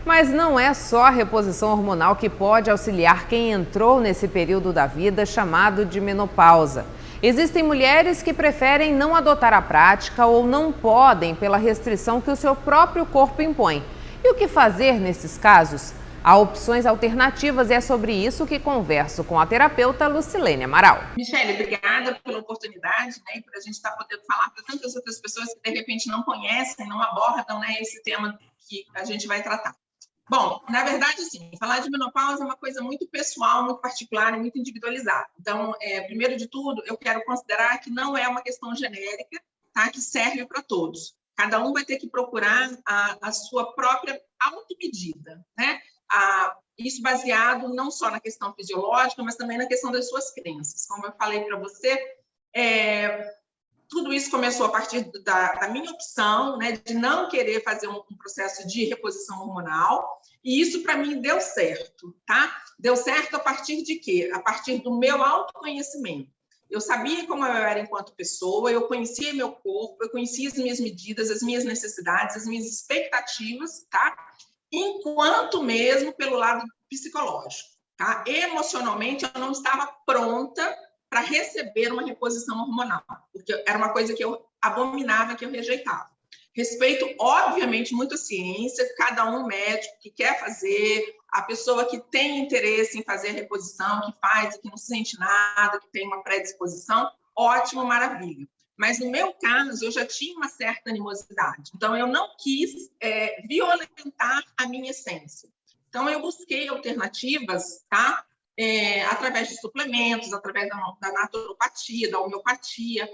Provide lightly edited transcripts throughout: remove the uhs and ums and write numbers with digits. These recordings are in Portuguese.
Mas não é só a reposição hormonal que pode auxiliar quem entrou nesse período da vida chamado de menopausa. Existem mulheres que preferem não adotar a prática ou não podem pela restrição que o seu próprio corpo impõe. E o que fazer nesses casos? Há opções alternativas e é sobre isso que converso com a terapeuta Lucilene Amaral. Michele, obrigada pela oportunidade, né, para a gente estar podendo falar para tantas outras pessoas que de repente não conhecem, não abordam, né, esse tema que a gente vai tratar. Bom, na verdade, sim, falar de menopausa é uma coisa muito pessoal, muito particular e muito individualizada. Então, primeiro de tudo, eu quero considerar que não é uma questão genérica, tá, que serve para todos. Cada um vai ter que procurar a sua própria automedida, né? Isso baseado não só na questão fisiológica, mas também na questão das suas crenças. Como eu falei para você, tudo isso começou a partir da minha opção, né, de não querer fazer um processo de reposição hormonal, e isso para mim deu certo, tá? Deu certo a partir de quê? A partir do meu autoconhecimento. Eu sabia como eu era enquanto pessoa, eu conhecia meu corpo, eu conhecia as minhas medidas, as minhas necessidades, as minhas expectativas, tá? Enquanto mesmo pelo lado psicológico, tá? Emocionalmente eu não estava pronta para receber uma reposição hormonal, porque era uma coisa que eu abominava, que eu rejeitava. Respeito, obviamente, muito a ciência, cada um médico que quer fazer, a pessoa que tem interesse em fazer a reposição, que faz, que não sente nada, que tem uma predisposição, ótimo, maravilha. Mas no meu caso, eu já tinha uma certa animosidade, então eu não quis violentar a minha essência. Então eu busquei alternativas, tá? Através de suplementos, através da naturopatia, da homeopatia,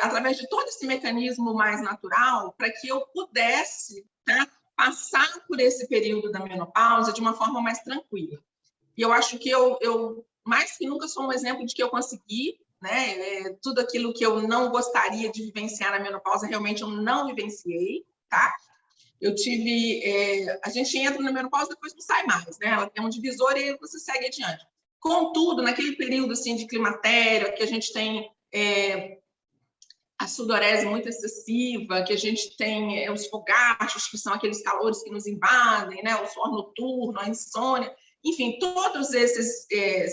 através de todo esse mecanismo mais natural, para que eu pudesse, tá, passar por esse período da menopausa de uma forma mais tranquila. E eu acho que eu mais que nunca sou um exemplo de que eu consegui, né? Tudo aquilo que eu não gostaria de vivenciar na menopausa, realmente eu não vivenciei, tá? Eu tive... a gente entra na menopausa, depois não sai mais, né? Ela tem um divisor e você segue adiante. Contudo, naquele período assim, de climatério, que a gente tem a sudorese muito excessiva, que a gente tem os fogachos, que são aqueles calores que nos invadem, né? O suor noturno, a insônia, enfim, todos esses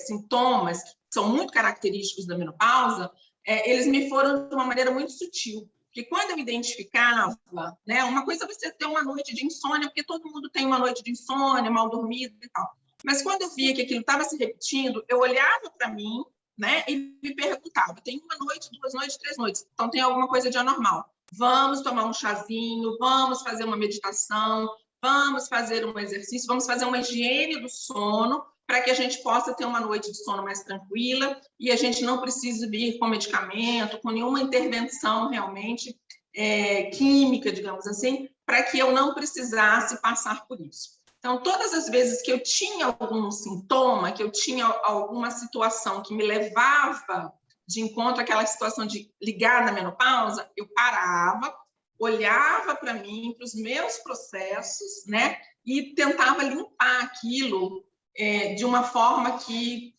sintomas que são muito característicos da menopausa, eles me foram de uma maneira muito sutil. Porque quando eu identificava, né, uma coisa é você ter uma noite de insônia, porque todo mundo tem uma noite de insônia, mal dormido e tal. Mas quando eu via que aquilo estava se repetindo, eu olhava para mim, né, e me perguntava, tem uma noite, 2 noites, 3 noites, então tem alguma coisa de anormal. Vamos tomar um chazinho, vamos fazer uma meditação, vamos fazer um exercício, vamos fazer uma higiene do sono, para que a gente possa ter uma noite de sono mais tranquila e a gente não precise vir com medicamento, com nenhuma intervenção realmente química, digamos assim, para que eu não precisasse passar por isso. Então, todas as vezes que eu tinha algum sintoma, que eu tinha alguma situação que me levava de encontro àquela situação de ligar na menopausa, eu parava, olhava para mim, para os meus processos, né, e tentava limpar aquilo de uma forma que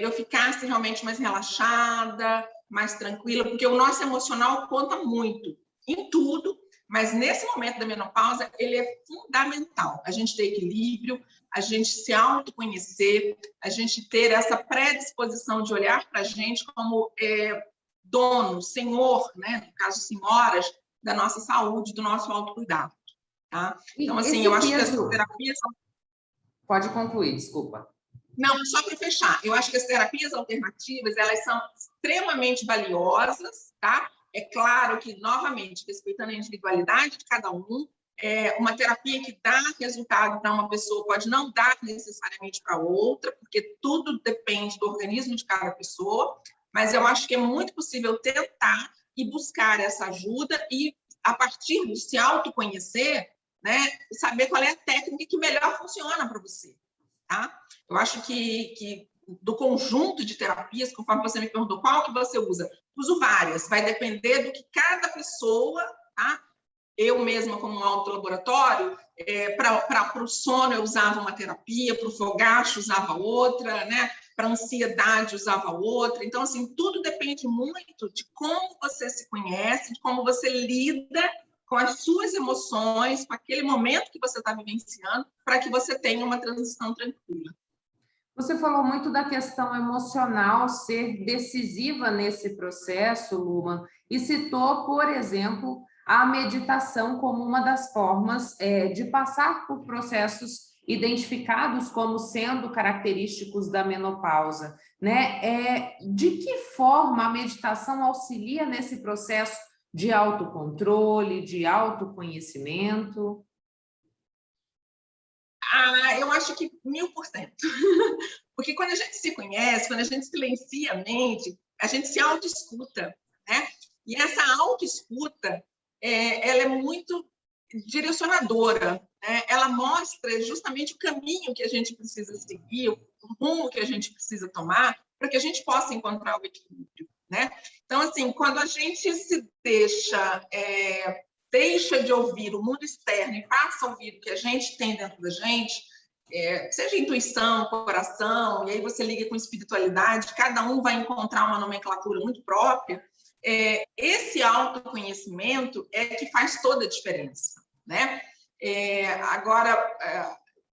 eu ficasse realmente mais relaxada, mais tranquila, porque o nosso emocional conta muito em tudo, mas nesse momento da menopausa, ele é fundamental. A gente ter equilíbrio, a gente se autoconhecer, a gente ter essa predisposição de olhar para a gente como dono, senhor, né? No caso, senhoras, da nossa saúde, do nosso autocuidado. Tá? Então, assim, eu acho que as terapias... Pode concluir, desculpa. Não, só para fechar, eu acho que as terapias alternativas, elas são extremamente valiosas, tá? É claro que, novamente, respeitando a individualidade de cada um, uma terapia que dá resultado para uma pessoa pode não dar necessariamente para outra, porque tudo depende do organismo de cada pessoa, mas eu acho que é muito possível tentar e buscar essa ajuda e, a partir de se autoconhecer, né, saber qual é a técnica que melhor funciona para você. Tá? Eu acho que do conjunto de terapias, conforme você me perguntou, qual que você usa? Uso várias, vai depender do que cada pessoa, tá? Eu mesma, como um autolaboratório, para o sono eu usava uma terapia, para o fogacho usava outra, né? Para a ansiedade usava outra. Então, assim, tudo depende muito de como você se conhece, de como você lida com as suas emoções, com aquele momento que você está vivenciando, para que você tenha uma transição tranquila. Você falou muito da questão emocional ser decisiva nesse processo, Luma, e citou, por exemplo, a meditação como uma das formas de passar por processos identificados como sendo característicos da menopausa, né? De que forma a meditação auxilia nesse processo de autocontrole, de autoconhecimento? Eu acho que 1000%. Porque quando a gente se conhece, quando a gente silencia a mente, a gente se autoescuta, né? E essa autoescuta, ela é muito direcionadora, né? Ela mostra justamente o caminho que a gente precisa seguir, o rumo que a gente precisa tomar, para que a gente possa encontrar o equilíbrio, né? Então, assim, quando a gente se deixa de ouvir o mundo externo e passa a ouvir o que a gente tem dentro da gente, seja intuição, coração, e aí você liga com espiritualidade, cada um vai encontrar uma nomenclatura muito própria, esse autoconhecimento é que faz toda a diferença, né? Agora,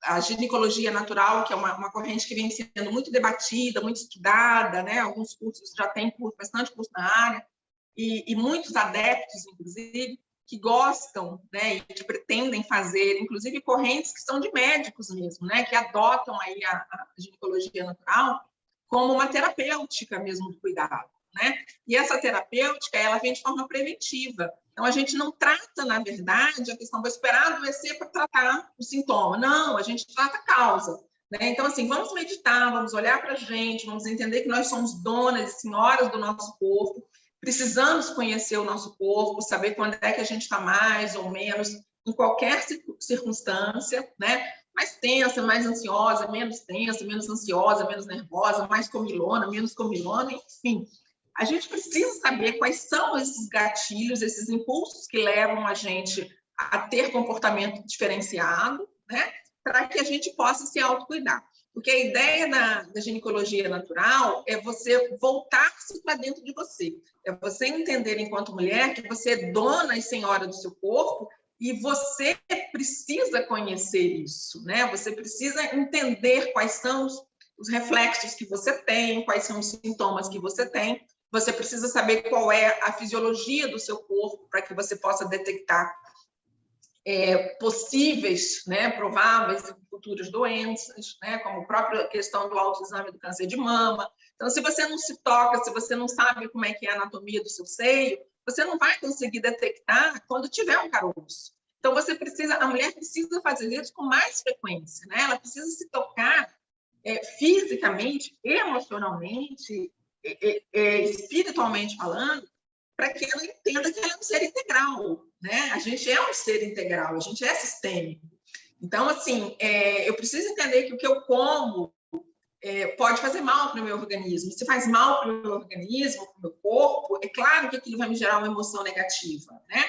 a ginecologia natural, que é uma corrente que vem sendo muito debatida, muito estudada, né? Alguns cursos já têm bastante curso na área, e muitos adeptos, inclusive, que gostam, né, e que pretendem fazer, inclusive correntes que são de médicos mesmo, né, que adotam aí a ginecologia natural como uma terapêutica mesmo do cuidado, né? E essa terapêutica, ela vem de forma preventiva. Então, a gente não trata, na verdade, a questão, vou esperar adoecer para tratar o sintoma. Não, a gente trata a causa, né? Então, assim, vamos meditar, vamos olhar para a gente, vamos entender que nós somos donas e senhoras do nosso corpo, precisamos conhecer o nosso corpo, saber quando é que a gente está mais ou menos, em qualquer circunstância, né? Mais tensa, mais ansiosa, menos ansiosa, menos nervosa, mais comilona, menos comilona, enfim. A gente precisa saber quais são esses gatilhos, esses impulsos que levam a gente a ter comportamento diferenciado, né? Para que a gente possa se autocuidar. Porque a ideia da ginecologia natural é você voltar-se para dentro de você. É você entender, enquanto mulher, que você é dona e senhora do seu corpo e você precisa conhecer isso, né? Você precisa entender quais são os reflexos que você tem, quais são os sintomas que você tem. Você precisa saber qual é a fisiologia do seu corpo para que você possa detectar possíveis, né, prováveis e futuras doenças, né, como a própria questão do autoexame do câncer de mama. Então, se você não se toca, se você não sabe como é que é a anatomia do seu seio, você não vai conseguir detectar quando tiver um caroço. Então, a mulher precisa fazer isso com mais frequência, né? Ela precisa se tocar fisicamente, emocionalmente, espiritualmente falando, para que ela entenda que ela é um ser integral, né? A gente é um ser integral, a gente é sistêmico. Então, assim, eu preciso entender que o que eu como pode fazer mal para o meu organismo. Se faz mal para o meu organismo, para o meu corpo, é claro que aquilo vai me gerar uma emoção negativa, né?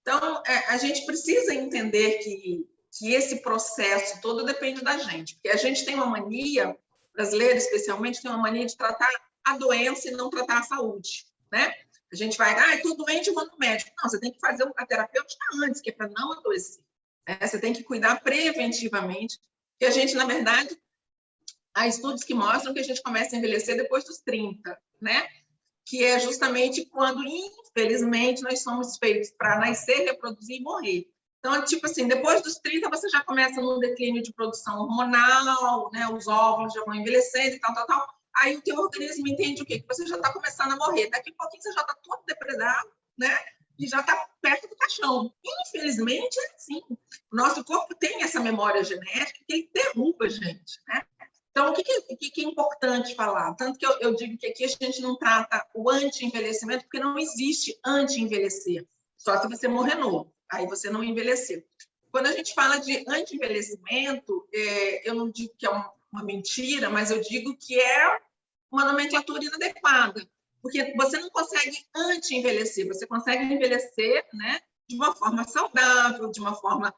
Então, a gente precisa entender que esse processo todo depende da gente, porque a gente tem uma mania, brasileira especialmente, tem uma mania de tratar a doença e não tratar a saúde, né? A gente vai, estou doente, eu vou no médico. Não, você tem que fazer a terapêutica antes, que é para não adoecer. Você tem que cuidar preventivamente, porque a gente, na verdade, há estudos que mostram que a gente começa a envelhecer depois dos 30, né? Que é justamente quando, infelizmente, nós somos feitos para nascer, reproduzir e morrer. Então, tipo assim, depois dos 30, você já começa num declínio de produção hormonal, né? Os óvulos já vão envelhecendo e tal. Aí o teu organismo entende o quê? Que você já está começando a morrer. Daqui a pouquinho você já está todo depredado, né? E já está perto do caixão. Infelizmente, é assim. O nosso corpo tem essa memória genética que ele derruba a gente, né? Então, o que é importante falar? Tanto que eu digo que aqui a gente não trata o anti-envelhecimento, porque não existe anti-envelhecer. Só se você morrer novo. Aí você não envelheceu. Quando a gente fala de anti-envelhecimento, eu não digo que é uma mentira, mas eu digo que é uma nomenclatura inadequada, porque você não consegue anti-envelhecer, você consegue envelhecer, né, de uma forma saudável, de uma forma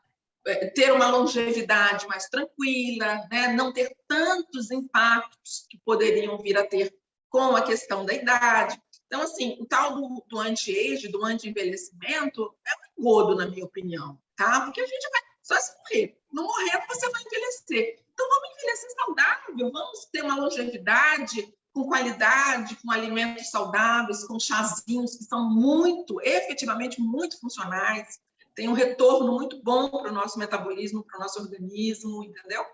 ter uma longevidade mais tranquila, né, não ter tantos impactos que poderiam vir a ter com a questão da idade. Então, assim, o tal do anti-age, do anti-envelhecimento, é um engodo, na minha opinião, tá? Porque a gente vai só se morrer. Não morrer, você vai envelhecer. Então, vamos envelhecer saudável, vamos ter uma longevidade com qualidade, com alimentos saudáveis, com chazinhos que são efetivamente muito funcionais, tem um retorno muito bom para o nosso metabolismo, para o nosso organismo, entendeu?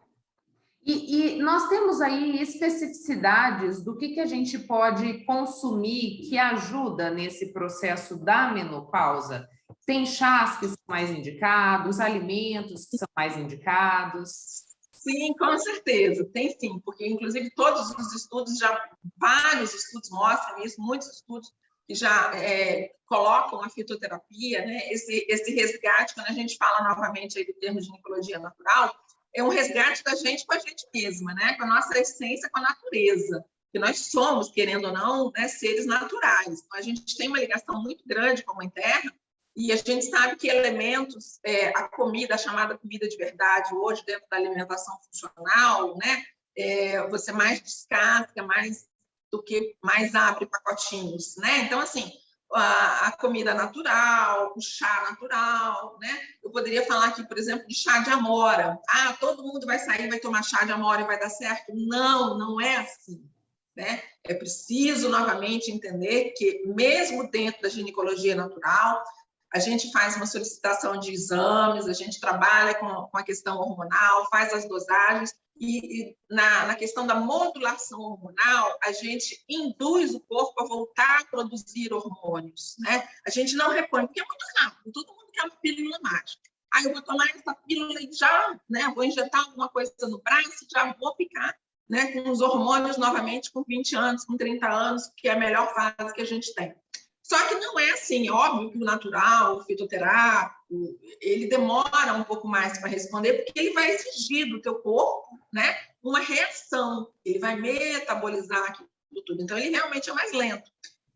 E nós temos aí especificidades do que a gente pode consumir que ajuda nesse processo da menopausa. Tem chás que são mais indicados, alimentos que são mais indicados. Sim, com certeza, tem sim, porque inclusive todos os estudos, vários estudos mostram isso, muitos estudos que já colocam a fitoterapia, né? Esse resgate, quando a gente fala novamente aí do termo de ginecologia natural, é um resgate da gente com a gente mesma, né? Com a nossa essência, com a natureza, que nós somos, querendo ou não, né, seres naturais. Então, a gente tem uma ligação muito grande com a Mãe Terra, e a gente sabe que elementos, a comida, a chamada comida de verdade, hoje dentro da alimentação funcional, né, você mais descasca, mais do que mais abre pacotinhos, né? Então, assim, a comida natural, o chá natural, né? Eu poderia falar aqui, por exemplo, de chá de amora. Ah, todo mundo vai sair, vai tomar chá de amora e vai dar certo? Não, não é assim, né? É preciso, novamente, entender que, mesmo dentro da ginecologia natural, a gente faz uma solicitação de exames, a gente trabalha com a questão hormonal, faz as dosagens, e na questão da modulação hormonal, a gente induz o corpo a voltar a produzir hormônios, né? A gente não repõe, porque é muito rápido, todo mundo quer uma pílula mágica. Aí eu vou tomar essa pílula e já, né, vou injetar alguma coisa no braço, já vou ficar, né, com os hormônios novamente com 20 anos, com 30 anos, que é a melhor fase que a gente tem. Só que não é assim, óbvio que o natural, o fitoterápico, ele demora um pouco mais para responder, porque ele vai exigir do teu corpo, né, uma reação, ele vai metabolizar aquilo tudo, então ele realmente é mais lento.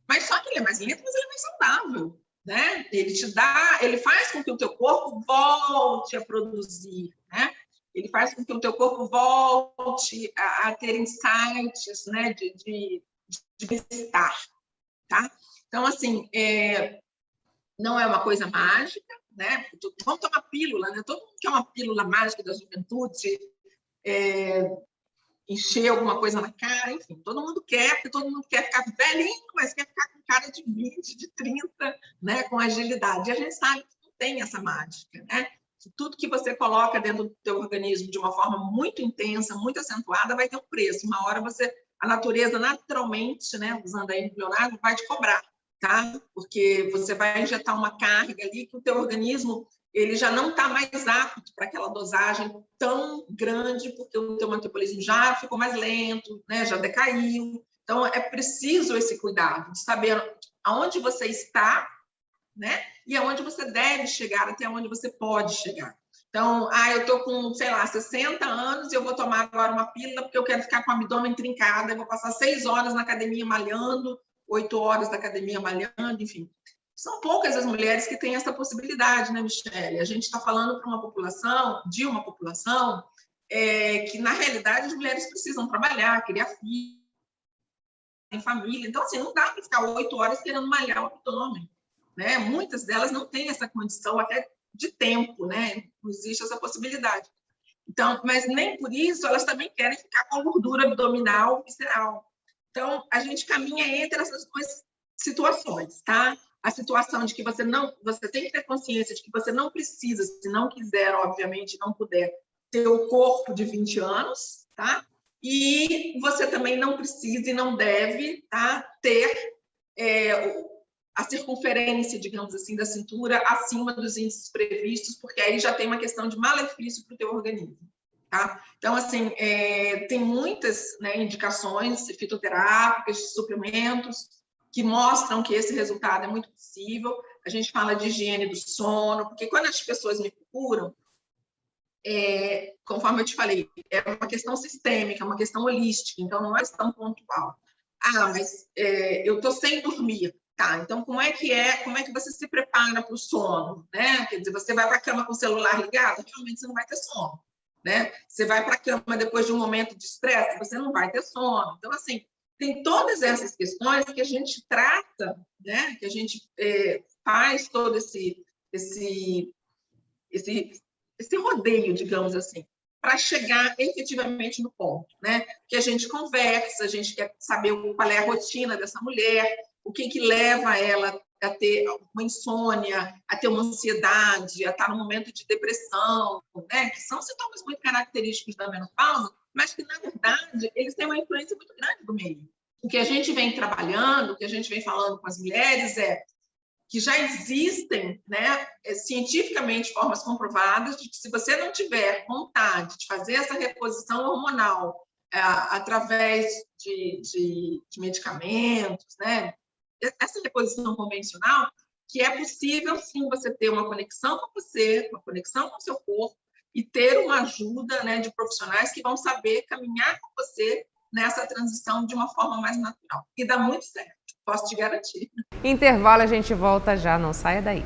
Mas só que ele é mais lento, mas ele é mais saudável, né? Ele faz com que o teu corpo volte a produzir, né? Ele faz com que o teu corpo volte a ter insights, né, de bem-estar, tá? Então, assim, não é uma coisa mágica, né? Vamos tomar pílula, né? Todo mundo quer uma pílula mágica da juventude, encher alguma coisa na cara, enfim, todo mundo quer, porque todo mundo quer ficar velhinho, mas quer ficar com cara de 20, de 30, né? Com agilidade. E a gente sabe que não tem essa mágica, né? Tudo que você coloca dentro do teu organismo de uma forma muito intensa, muito acentuada, vai ter um preço. Uma hora a natureza naturalmente, né, usando aí o Leonardo, vai te cobrar, tá? Porque você vai injetar uma carga ali que o teu organismo ele já não está mais apto para aquela dosagem tão grande, porque o teu metabolismo já ficou mais lento, né? Já decaiu. Então, é preciso esse cuidado de saber aonde você está, né? E aonde você deve chegar, até onde você pode chegar. Então, eu estou com, sei lá, 60 anos e eu vou tomar agora uma pílula porque eu quero ficar com o abdômen trincado, eu vou passar 6 horas na academia malhando, 8 horas da academia malhando, enfim. São poucas as mulheres que têm essa possibilidade, né, Michele? A gente está falando para uma população que, na realidade, as mulheres precisam trabalhar, criar filhos, tem família. Então, assim, não dá para ficar 8 horas querendo malhar o abdômen, né? Muitas delas não têm essa condição até de tempo, né? Não existe essa possibilidade. Então, mas nem por isso elas também querem ficar com a gordura abdominal visceral. Então, a gente caminha entre essas duas situações, tá? A situação de que você tem que ter consciência de que você não precisa, se não quiser, obviamente, não puder, ter o corpo de 20 anos, tá? E você também não precisa e não deve, tá, ter a circunferência, digamos assim, da cintura acima dos índices previstos, porque aí já tem uma questão de malefício para o teu organismo. Tá? Então, assim, tem muitas, né, indicações fitoterápicas, de suplementos, que mostram que esse resultado é muito possível. A gente fala de higiene do sono, porque quando as pessoas me procuram, conforme eu te falei, é uma questão sistêmica, uma questão holística, então não é tão pontual. Mas eu estou sem dormir. Tá, então como é que você se prepara para o sono, né? Quer dizer, você vai para a cama com o celular ligado, realmente você não vai ter sono, né? Você vai para a cama depois de um momento de estresse, você não vai ter sono. Então, assim, tem todas essas questões que a gente trata, né? Que a gente faz todo esse rodeio, digamos assim, para chegar efetivamente no ponto, né? Que a gente conversa, a gente quer saber qual é a rotina dessa mulher, o que leva ela a ter uma insônia, a ter uma ansiedade, a estar num momento de depressão, né? Que são sintomas muito característicos da menopausa, mas que, na verdade, eles têm uma influência muito grande do meio. O que a gente vem trabalhando, o que a gente vem falando com as mulheres é que já existem, né, cientificamente formas comprovadas de que se você não tiver vontade de fazer essa reposição hormonal através de medicamentos, né, essa reposição convencional, que é possível sim você ter uma conexão com você, uma conexão com o seu corpo e ter uma ajuda, né, de profissionais que vão saber caminhar com você nessa transição de uma forma mais natural. E dá muito certo, posso te garantir. Intervalo, a gente volta já, não saia daí.